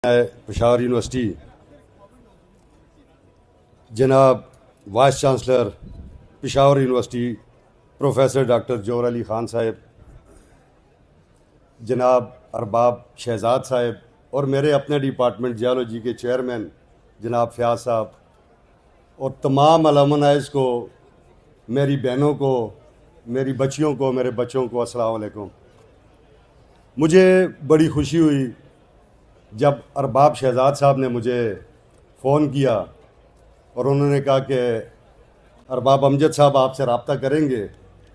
Peshawar university जनाब vice chancellor Peshawar university professor doctor Johar Ali Khan साहब, जनाब अरबाब शहजाद साहब और मेरे अपने डिपार्टमेंट जियोलॉजी के चेयरमैन जनाब फ़याज़ साहब और तमाम अलुमनाइज़ को, मेरी बहनों को, मेरी बच्चियों को, मेरे बच्चों को अस्सलाम वालेकुम। मुझे बड़ी खुशी हुई जब अरबाब शहजाद साहब ने मुझे फ़ोन किया और उन्होंने कहा कि अरबाब अमजद साहब आपसे रब्ता करेंगे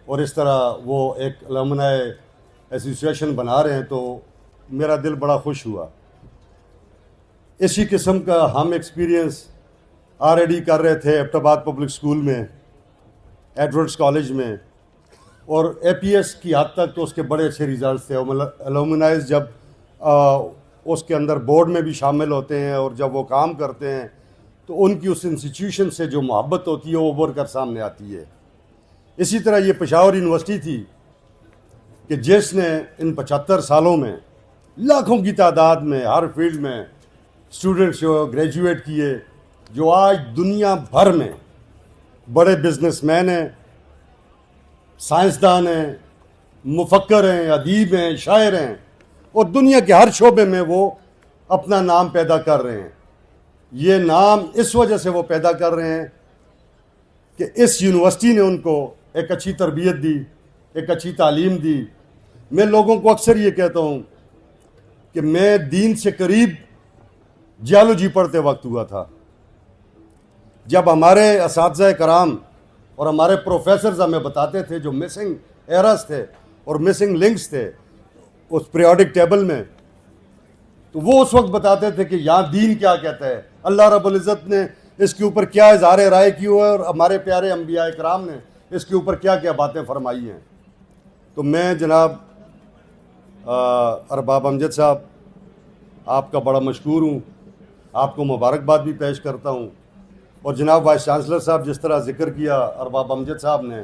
और इस तरह वो एक अलुमनाई एसोसिएशन बना रहे हैं, तो मेरा दिल बड़ा खुश हुआ। इसी किस्म का हम एक्सपीरियंस ऑलरेडी कर रहे थे एबटाबाद पब्लिक स्कूल में, एडवर्ड्स कॉलेज में, और एपीएस की हद तक तो उसके बड़े अच्छे रिज़ल्ट थे। मतलब अलुमनाइज़ जब उसके अंदर बोर्ड में भी शामिल होते हैं और जब वो काम करते हैं तो उनकी उस इंस्टीट्यूशन से जो मोहब्बत होती है वो उभर कर सामने आती है। इसी तरह ये पेशावर यूनिवर्सिटी थी कि जिसने इन 75 सालों में लाखों की तादाद में हर फील्ड में स्टूडेंट्स जो ग्रेजुएट किए, जो आज दुनिया भर में बड़े बिजनेसमैन हैं, साइंसदान हैं, मुफक्कर हैं, अदीब हैं, शायर हैं और दुनिया के हर शोबे में वो अपना नाम पैदा कर रहे हैं। ये नाम इस वजह से वो पैदा कर रहे हैं कि इस यूनिवर्सिटी ने उनको एक अच्छी तरबियत दी, एक अच्छी तालीम दी। मैं लोगों को अक्सर ये कहता हूँ कि मैं दीन से करीब जियोलॉजी पढ़ते वक्त हुआ था, जब हमारे असातिज़ा कराम और हमारे प्रोफेसर्स हमें बताते थे जो मिसिंग एरर्स थे और मिसिंग लिंक्स थे उस पीरियोडिक टेबल में, तो वो उस वक्त बताते थे कि यहाँ दीन क्या कहता है, अल्लाह रब्बुल इज़्ज़त ने इसके ऊपर क्या इज़हार राय की हुआ है और हमारे प्यारे अंबिया इकराम ने इसके ऊपर क्या क्या बातें फरमाई हैं। तो मैं जनाब अरबाब अमजद साहब आपका बड़ा मशकूर हूँ, आपको मुबारकबाद भी पेश करता हूँ। और जनाब वाइस चांसलर साहब, जिस तरह ज़िक्र किया अरबाब अमजद साहब ने,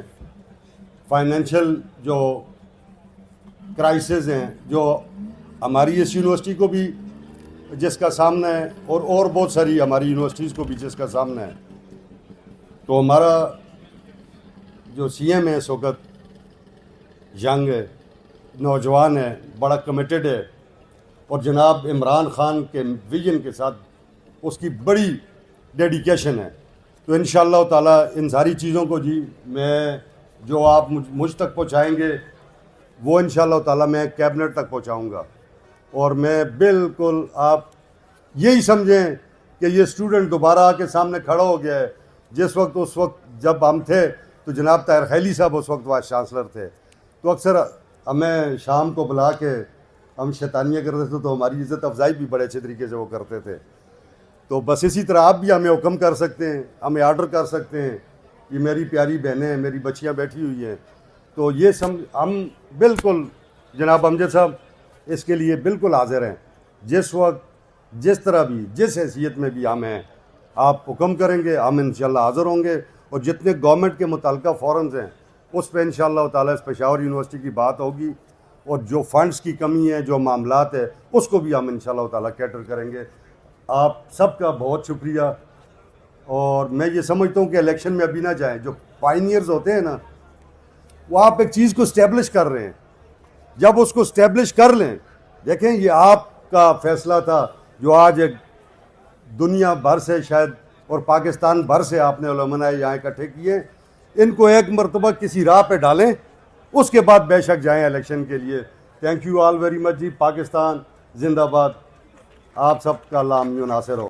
फाइनेंशियल जो क्राइसिस हैं जो हमारी इस यूनिवर्सिटी को भी जिसका सामना है और बहुत सारी हमारी यूनिवर्सिटीज़ को भी जिसका सामना है, तो हमारा जो सीएम है इस वक्त यंग है, नौजवान है, बड़ा कमिटेड है और जनाब इमरान खान के विजन के साथ उसकी बड़ी डेडिकेशन है। तो इंशाअल्लाह ताला इन सारी चीज़ों को जी मैं जो आप मुझ तक पहुँचाएँगे वो इंशाअल्लाह ताला मैं कैबिनेट तक पहुँचाऊँगा। और मैं बिल्कुल, आप यही समझें कि ये स्टूडेंट दोबारा आके सामने खड़ा हो गया है। जिस वक्त उस वक्त जब हम थे तो जनाब ताहिर खैली साहब उस वक्त वाइस चांसलर थे, तो अक्सर हमें शाम को बुला के हम शैतानियाँ करते थे, तो हमारी इज़्ज़त अफजाई भी बड़े अच्छे तरीके से वो करते थे। तो बस इसी तरह आप भी हमें हुक्म कर सकते हैं, हमें आर्डर कर सकते हैं कि मेरी प्यारी बहनें हैं, मेरी बच्चियाँ बैठी हुई हैं, तो ये हम बिल्कुल जनाब अमजद साहब इसके लिए बिल्कुल हाजिर हैं। जिस वक्त जिस तरह भी जिस हैसियत में भी हम हैं, आप हुक्म करेंगे हम इंशाअल्लाह हाज़िर होंगे। और जितने गवर्नमेंट के मुताल्लिका फ़ॉरम्स हैं उस पर इंशाअल्लाह ताला इस पेशावर यूनिवर्सिटी की बात होगी और जो फ़ंड्स की कमी है, जो मामलात है, उसको भी हम इंशाअल्लाह ताला कैटर करेंगे। आप सबका बहुत शुक्रिया। और मैं ये समझता हूँ कि इलेक्शन में अभी ना जाएँ, जो पायनियर्स होते हैं ना, वो आप एक चीज़ को इस्टेब्लिश कर रहे हैं, जब उसको इस्टेब्लिश कर लें, देखें ये आपका फ़ैसला था जो आज एक दुनिया भर से शायद और पाकिस्तान भर से आपने उलमाए यहाँ इकट्ठे किए, इनको एक मरतबा किसी राह पे डालें, उसके बाद बेशक जाएं इलेक्शन के लिए। Thank you all very much जी। पाकिस्तान जिंदाबाद। आप सबका अल्लाह अमीन नासिर हो।